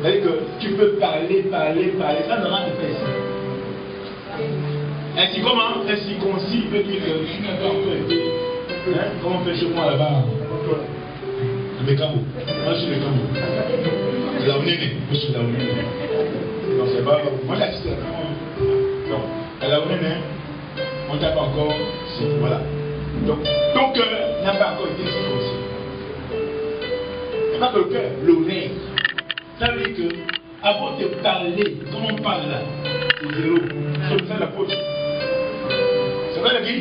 C'est-à-dire que tu peux parler, ça ne rentre pas ici. Ainsi comment un circoncis peut dire que je suis un peu été. Hein? Comment on fait chez moi là-bas? Le Bécamo. Moi je suis le Bécamo. La Onene. Je suis la Onene. Donc c'est pas. Moi j'assiste à la. Donc à la Onene, on tape encore. Voilà. Donc ton cœur n'a pas encore été circoncis. C'est pas que le cœur, l'oreille. Ça veut dire que avant de parler, comme on parle là, c'est zéro. C'est ça l'apôtre. C'est vrai, qui?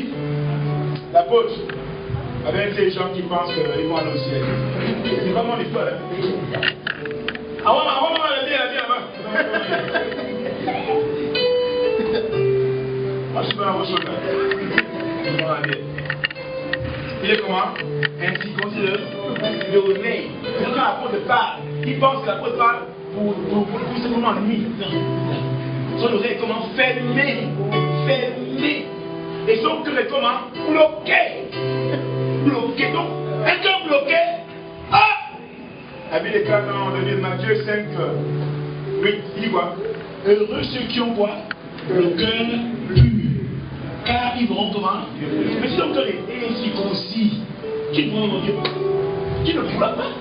L'apôtre. Avec ces gens qui pensent qu'ils vont aller au ciel. C'est pas mon histoire. Ah ouais, elle est là-bas. Moi, je suis pas dans vos choses là. Il est comment? Ainsi considéré le remède. Quand l'apôtre parle, il pense que l'apôtre parle pour simplement lui. Son oreille est comment? Fermée. Et son cœur est comment? Bloqué. Donc, un cœur bloqué. Ah! Habile les cas dans le livre de Matthieu 5, 8, il dit quoi? Heureux ceux qui ont quoi? Le cœur pur. Car ils verront comment? Mais si ton cœur est incirconcis, tu ne pourras, mon Dieu, tu ne pourras pas.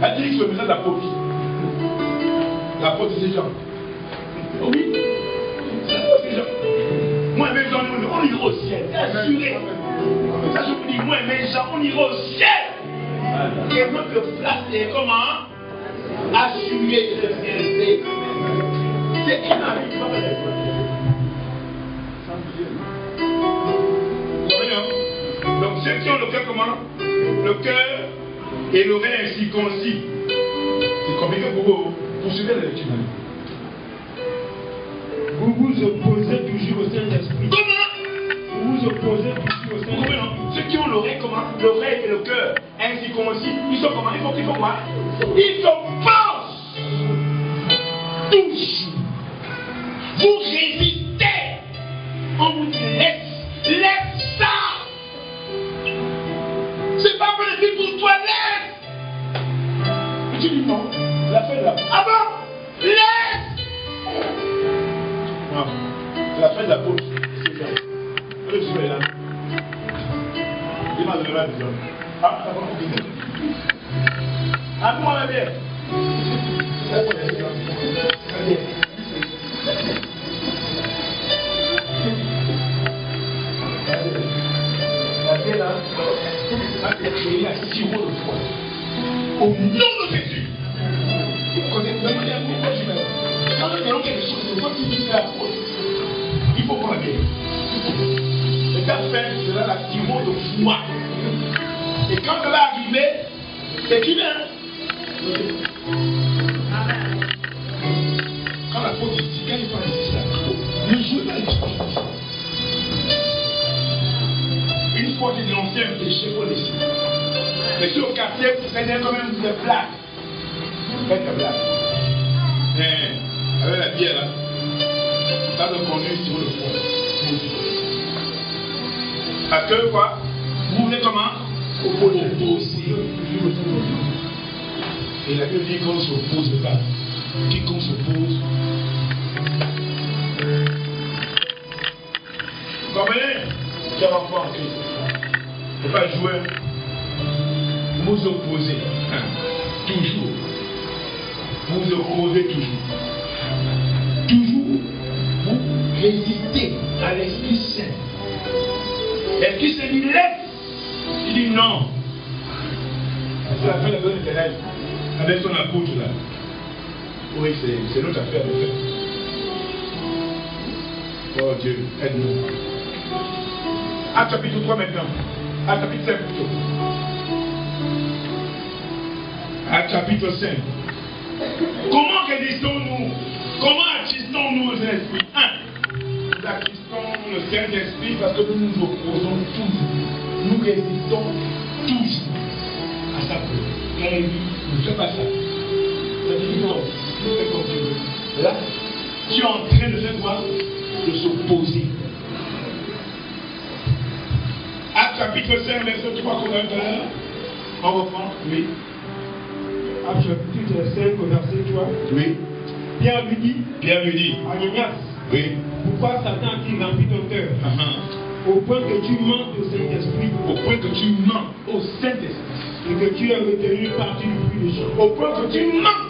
Elle dit que le message de l'apôtre. L'apôtre, c'est Jean. Oui. C'est l'apôtre, c'est Jean. Moi et mes gens, on ira au ciel. C'est assuré. Ça, je vous dis, moi et mes gens, on ira au ciel. Et notre place est comment? Assuré de fierté. C'est énorme. Donc ceux qui ont le cœur comment? Le cœur et l'oreille incirconcis. C'est compliqué pour vous. Vous suivez la lecture. Vous vous opposez toujours au Saint-Esprit. Comment? Vous vous opposez toujours au Saint-Esprit. Ceux qui ont l'oreille comment? L'oreille et le cœur incirconcis. Ils sont comment? Il faut quoi? Ils s'opposent toujours. Vous résistez. On vous dit laisse ça. C'est pas politique pour toi, laisse. Et tu dis non, la fin de la... Ah bon? Laisse. Non, c'est la fin de la pause. C'est ça. Le soleil là. Il m'a donné la vision. Ah, ça va vous. Ah, comment on va bien? C'est pour les gens. Là, il y a 6 mots de foi. Au nom de Jésus. Quand nous donnons quelque chose, c'est toi qui dis la faute. Il faut qu'on la guérir. Le cas fait, c'est là la 6 mots de foi. Et quand ça va arriver, c'est qui vient? Quand la faute est ici, quand il parle ici, là, ne jouez pas les choses. Une fois que dénoncé un péché, il faut laisser. Mais si au quartier, vous faites quand même des blagues. Faites des blagues. Mais avec la bière là, ça doit conduire sur le fond. Parce que quoi? Vous voulez comment? Opposer. Et la Bible dit qu'on ne s'oppose pas. Quiconque s'oppose. Vous comprenez? Qui a l'enfant en Christ. Il ne faut pas jouer. Vous opposez. Toujours. Vous opposez toujours. Toujours. Vous résistez à l'Esprit Saint. L'Esprit Saint dit laisse. Il dit non. C'est la fin de la bonne éternelle. Avec son apôtre là. Oui, c'est notre affaire de faire. Oh Dieu, aide-nous. Acte chapitre 3 maintenant. Acte chapitre 5 plutôt. Acte chapitre 5. Comment résistons-nous? Comment attistons-nous au Saint-Esprit? 1. Nous attistons le Saint-Esprit parce que nous nous opposons toujours. Nous résistons toujours à sa peur. Car il dit, ne fais pas ça. Ça dit non, fais comme tu veux. Là, tu es en train de faire quoi? De s'opposer. Acte chapitre 5, verset 3 qu'on a tout à l'heure. On reprend, oui. Actes chapitre 5 au verset 3. Oui. Pierre lui dit, Ananias, oui. pourquoi Satan a-t-il rempli ton cœur au point que tu mentes au Saint-Esprit? Au point que tu mens au Saint-Esprit. Et que tu es retenu une partie du prix de chant. Au point que tu mens.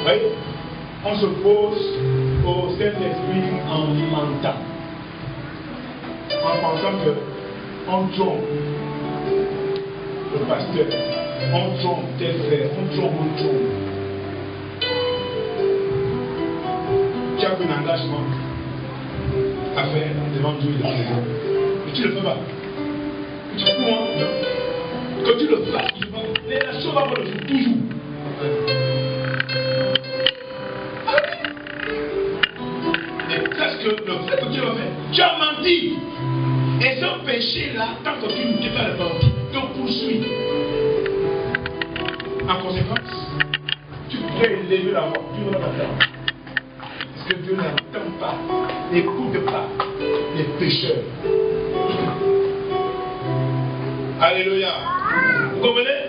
Oui. On se pose au Saint-Esprit en mentant. En pensant qu'on trompe le pasteur, on trompe tel frère, on trompe. Tu as un engagement à faire devant Dieu et devant les hommes. Mais tu ne le fais pas. Tu fais comment? Non. Quand tu le fais, la chose va voir le jour, toujours. Et presque le fait que tu as fait, tu as menti. Et ce péché-là, tant que tu ne t'es pas repenti, te poursuit. En conséquence, tu pourrais élever la voix, tu ne vas pas t'entendre. Parce que Dieu n'entend pas, n'écoute pas les pécheurs. Alléluia. Vous comprenez?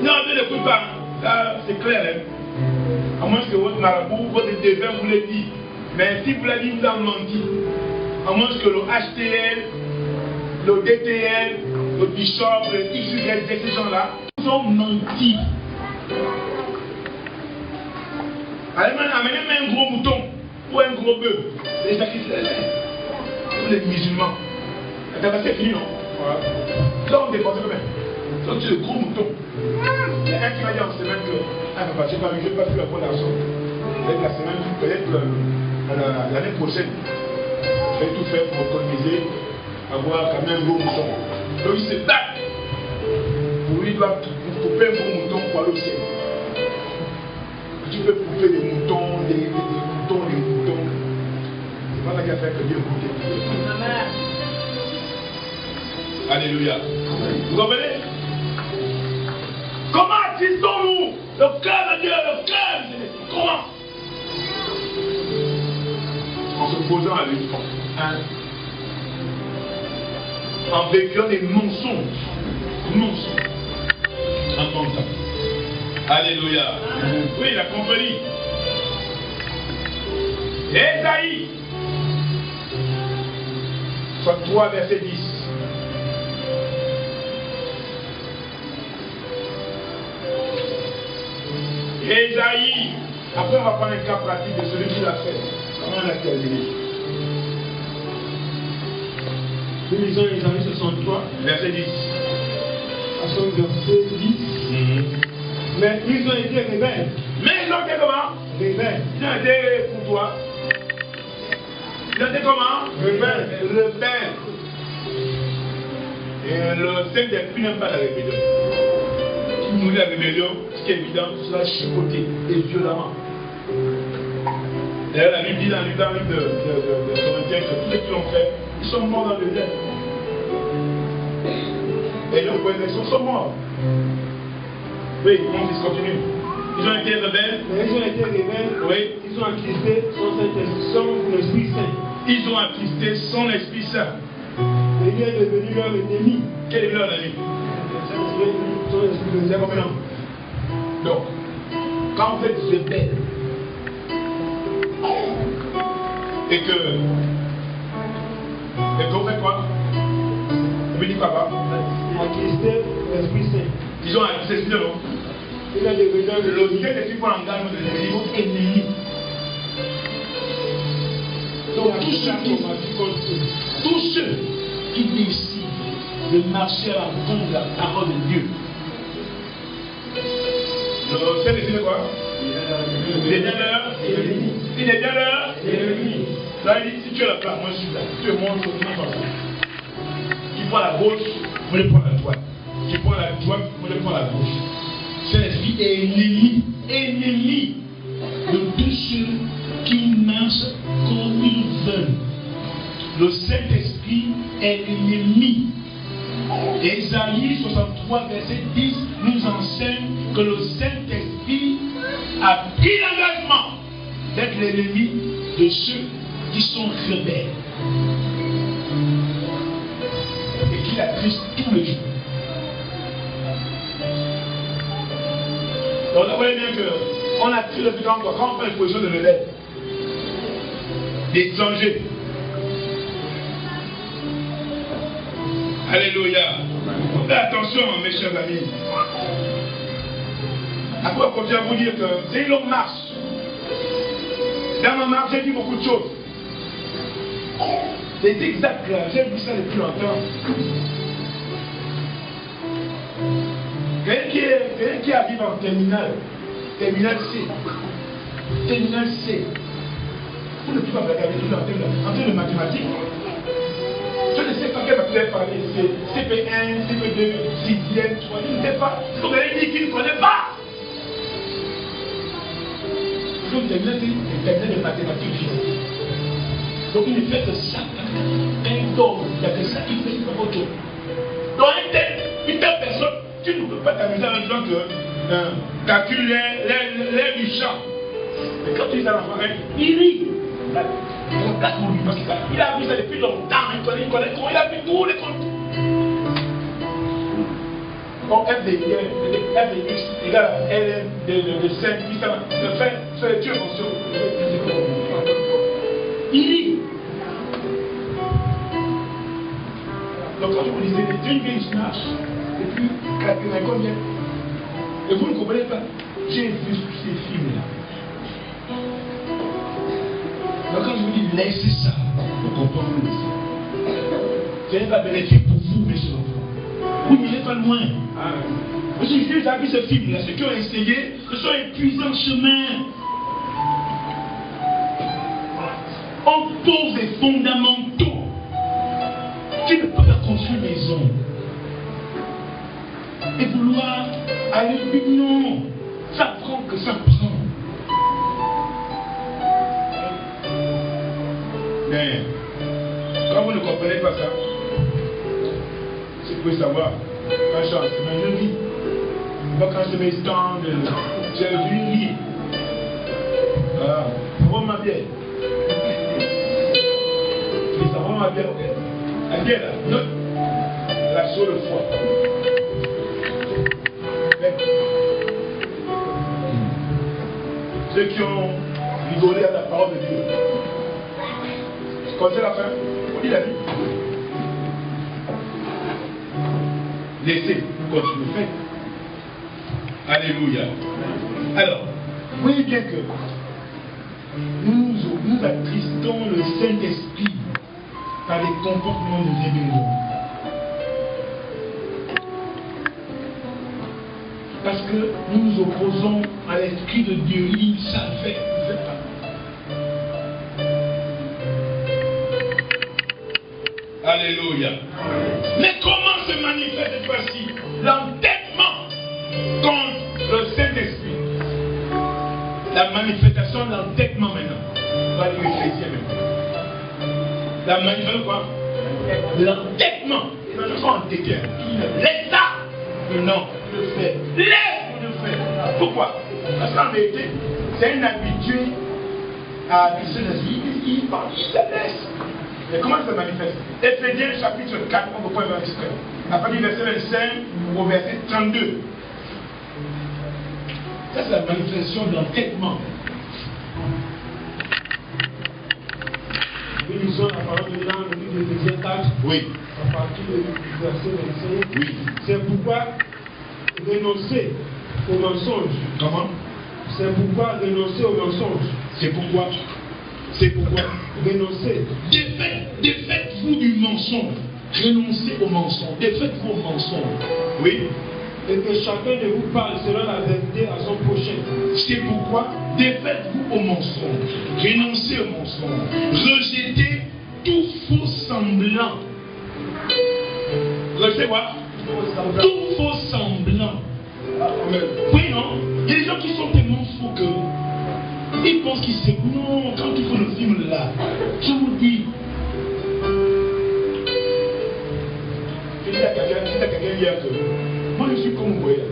Non, Dieu n'écoute pas. Là, c'est clair. Hein? À moins que votre marabout, votre devin vous l'ait dit. Mais si vous l'avez dit, vous avez menti. À moins que le HTL, le DTL, le bishop, le XYZ, ces gens-là, ils ont menti. Amenez-moi un gros mouton ou un gros bœuf. C'est les sacrifices. Pour les musulmans. C'est fini, non? Là, on dépensait combien? Donc, tu es le gros mouton. Il y a un qui m'a dit en semaine que, papa, je n'ai pas vu la bonne argent. Avec la semaine, peut-être l'année prochaine, je vais tout faire pour économiser, avoir quand même un gros mouton. Donc, il se bat. Pour lui, il doit couper un gros mouton pour aller au ciel. Tu peux couper des moutons, des moutons. C'est pas ça qui a fait que Dieu goûte. Amen. Alléluia. Vous comprenez? Comment attistons-nous le cœur de Dieu, le cœur de Dieu? Comment? En se posant à lui. Hein? En véhiculant des mensonges. En mentant. Alléluia. Oui, la compagnie. Ésaïe 63, verset 10. Ésaïe. Après, on va prendre un cas pratique de celui qui l'a fait. Comment on a terminé? Nous lisons Ésaïe 63, verset 10. À son verset 10. Mais ils ont été rebelles. Mais ils ont été comment? Rebelles. Ils ont été pour toi. Ils ont été comment? Rebelles. Et le Saint-Esprit n'aime pas la rébellion. Si vous voulez la rébellion, ce qui est évident, tu seras chicoté et violemment. D'ailleurs, la Bible dit dans le livre de Corinthiens que tous ceux qui l'ont fait, ils sont morts dans le désert. Et leurs connexions sont morts. Oui, on continue. Ils ont été rebelles. Mais ils ont été rebelles. Oui. Ils ont attristé son Esprit Saint. Ils ont attristé son Esprit Saint. Et il est devenu leur ennemi. Quel est leur ennemi? Son Esprit Saint. Donc, quand vous êtes rebelle et que vous faites quoi? Vous me dites papa? Attristé l'Esprit Saint. Ils ont attristé l'Esprit Saint, non? Il a devenu le Saint-Esprit pour l'engagement de niveau ennemi. Donc tous ceux qui décident de marcher à l'encontre de la parole de Dieu. Le Saint-Esprit c'est quoi? Il est bien l'heure. Il est bien l'heure. Là il dit si tu es là-bas, moi je suis là. Tu es moi, je suis là. Tu prends la gauche, moi je prends la droite. Tu prends la droite, moi je prends la gauche. Saint-Esprit est ennemi de tous ceux qui marchent comme ils veulent. Le Saint-Esprit est ennemi. Ésaïe 63, verset 10 nous enseigne que le Saint-Esprit a pris l'engagement d'être l'ennemi de ceux qui sont rebelles et qui l'attriste tous les jours. Donc vous voyez bien qu'on a pris le plus grand, quand on prend une position de relève, d'étranger. Alléluia. Faites attention, mes chers amis. Après, on continue à vous dire que c'est une longue marche. Dans ma marche, j'ai vu beaucoup de choses. Les exacts là, j'ai vu ça depuis longtemps. Quelqu'un qui arrive en terminale C. Terminale C. Vous ne pouvez pas regarder tout en termes de mathématiques. Je ne sais pas quelle va parler. C'est CP1, CP2, 6e, 3e, je ne sais pas. Ce que vous avez dit qu'il ne connaît pas. Donc, terminale de mathématiques physiques. Donc, il ne fait que ça. Un don, il n'y a que ça, il fait autre chose. Donc, une telle personne, tu ne peux pas t'amuser en disant que calcule l'air du champ. Mais quand tu es à l'enfant, il rit. On place pour lui parce qu'il a vu ça depuis longtemps. Il connaît comment, il a vu tous les comptes. Donc, f de x égale à ln de 5, puis ça va faire les tueurs en sur. Il rit. Donc quand je vous disais, c'est une vieille marche, et puis calculez combien. Et vous ne comprenez pas. J'ai vu tous ces films-là. Donc quand je vous dis, laissez ça, vous comprenez ça. Ce n'est pas bénéfique pour vous, mes enfants. Vous n'irez pas loin. Parce que j'ai déjà vu ce film-là. Ceux qui ont essayé, ce sont épuisés en chemin. On pose des fondamentaux. Tu ne peux pas construire une maison et vouloir aller plus non. Ça prend que ça prend. Mais quand vous ne comprenez pas ça, c'est pour savoir. Quand je suis en chemin, je vis. Quand je me stand, j'ai vu lire. Voilà. Comment ma bière? Ça va ma bière. La bière là, non. La sur le foie. Ceux qui ont rigolé à la parole de Dieu. Je connais la fin. On dit la vie. Laissez, continuez, faites. Alléluia. Alors, vous voyez bien que nous attristons le Saint-Esprit par les comportements de rébellion. Parce que nous nous opposons à l'Esprit de Dieu. Il dit ça, fait, ne faites pas. Alléluia. Mais comment se manifeste cette fois-ci l'entêtement contre le Saint-Esprit? La manifestation de l'entêtement maintenant. On va lire Éphésiens maintenant. La manifestation quoi? L'entêtement. Ils ne sont entêtés. Laisse ça. Non, il le fait. Laisse, il le fait. Pourquoi? Parce qu'en vérité, c'est un habitué à le Saint-Esprit. Il parle, il se laisse. Et comment ça se manifeste? Éphésiens chapitre 4, on peut pas voir extrait. À partir du verset 25 au verset 32. Ça, c'est la manifestation de l'entêtement. Nous lisons la parole de Dieu dans le livre d'Éphésiens 4. Oui. À partir du verset 25. Oui. C'est pourquoi renoncer au mensonge. Comment? C'est pourquoi renoncer au mensonge. C'est pourquoi? C'est pourquoi? Renoncer. Défaites-vous du mensonge. Renoncez au mensonge. Défaites-vous au mensonge. Oui. Et que chacun de vous parle selon la vérité à son prochain. C'est pourquoi défaites-vous au mensonge. Renoncez au mensonge. Rejetez tout faux semblant. Rejetez quoi? Tout faux semblant. Oui, non? Il y a des gens qui sont tellement faux que ils pensent qu'ils savent. Non, quand tu fais le film là, je vous dis. Je dis à quelqu'un hier que moi je suis comme vous voyez.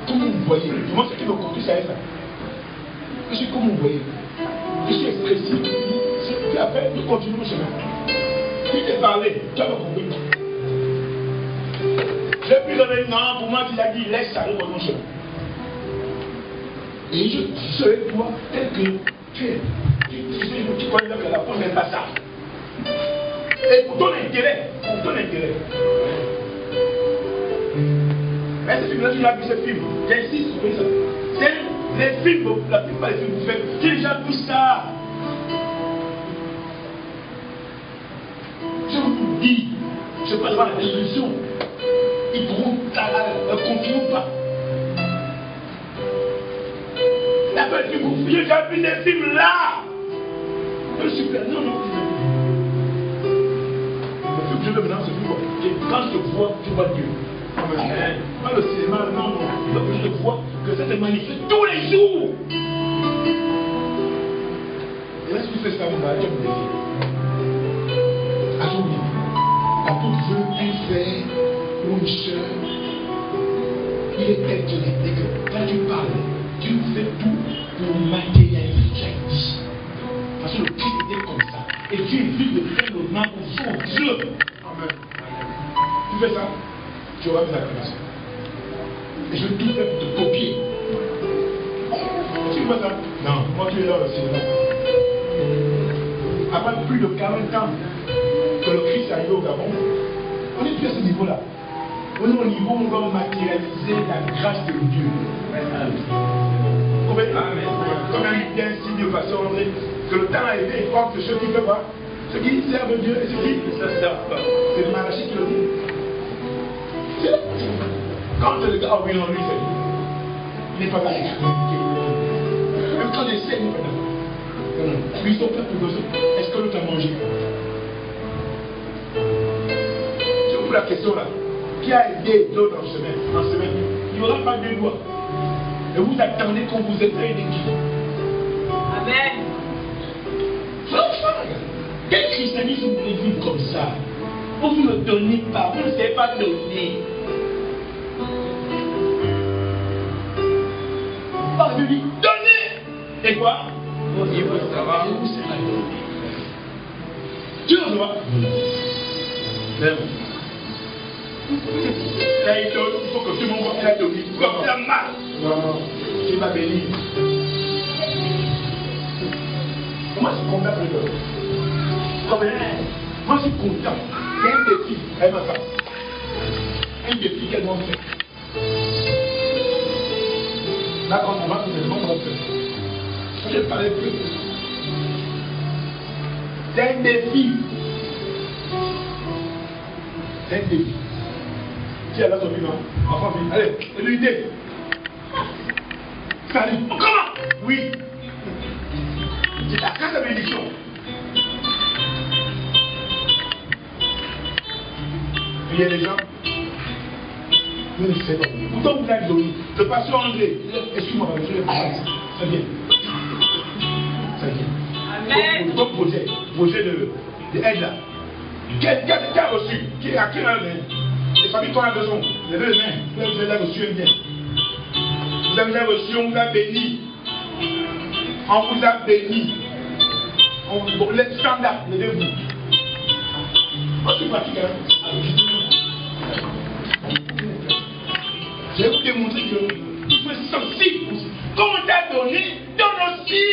Comme vous voyez. Moi ce qui me conduit c'est ça. Je suis comme vous voyez. Je suis expressif. Puis après, nous continuons le chemin. Puis t'es parlé, tu as compris. J'ai pu donner non, pour moi, il a dit, laisse ça, reprends ton chemin. Et je serai toi tel que tu es. Tu connais que la femme n'aime pas ça. Et pour ton intérêt, Mais ce film-là, tu l'as vu ce film. J'insiste sur ça. C'est les films, la plupart des films que vous faites. J'ai déjà vu ça. Je vous dis, je passe par la télévision. Ils pourront continuer ou pas. J'ai déjà vu des films là. Le super, non. Le film que je veux maintenant, c'est quoi? Quand je vois, tu vois Dieu. Pas le cinéma, non. Donc je vois que ça se manifeste tous les jours. Et là, si tu fais ça, tu vas me dire. À ton niveau, quand on veut un frère ou une soeur, il est tel qu'il est. Et que quand tu parles, tu fais tout pour matérialiser ce qu'il dit. Parce que le Christ était comme ça. Et tu évites de faire le mal au son Dieu. Amen. Tu fais ça, tu auras des acclamations. Et je vais tout faire pour te copier. Tu vois ça? Non, moi tu es là aussi. Après plus de 40 ans que le Christ est arrivé au Gabon, on n'est plus à ce niveau-là. On est au niveau où on doit matérialiser la grâce de Dieu. Comme il dit ainsi de façon que le temps a été, il croit que ceux qui ne peuvent pas, ceux qui servent Dieu et ceux qui ne servent pas. C'est le Malachi qui le dit. C'est là. Quand le gars, oui, non, lui, il n'est pas là. Même quand les scènes, ils sont pas plus besoin. Est-ce que l'autre a mangé? Je vous pose la question là. Qui a aidé l'autre en semaine? Il n'y aura pas de doigts. Et vous attendez qu'on vous ait fait une équipe. Amen. Quel christianisme vous voulez vivre comme ça? Vous ne donnez pas, vous ne savez pas donner. Par la Bible, donnez. Et quoi? Il vous sera donné. Tu le vois? Même. Là, il donne, il faut que tout le monde voit qu'il a donné. Comme la mal. Non, tu m'as béni. Moi, je suis content de l'heure. Moi, je suis content. Il y a un défi, elle m'a fait. Un défi qu'elle m'a fait. Là, quand on va, on va faire. Je ne parlais plus. C'est un défi. C'est un défi. Qui est là, son vivant? Enfant, allez, l'unité. Salut. Comment? Oui. C'est la grâce de bénédiction. Il y a des gens, nous ne savons pas. Pourtant, vous l'avez donné. Le pasteur André, excuse-moi, je vais parler. Ça vient. Ça vient. Amen. Votre projet d'aide là. Qui a reçu? À qui on a donné? Les familles qu'on a besoin. Levez les mains. Vous avez reçu un bien. Vous avez reçu, on vous a béni. On vous a béni. Les standards, levez-vous. Moi, je suis pratique. Je vais vous démontrer qu'il faut être sensible. Comme on t'a donné, donne aussi.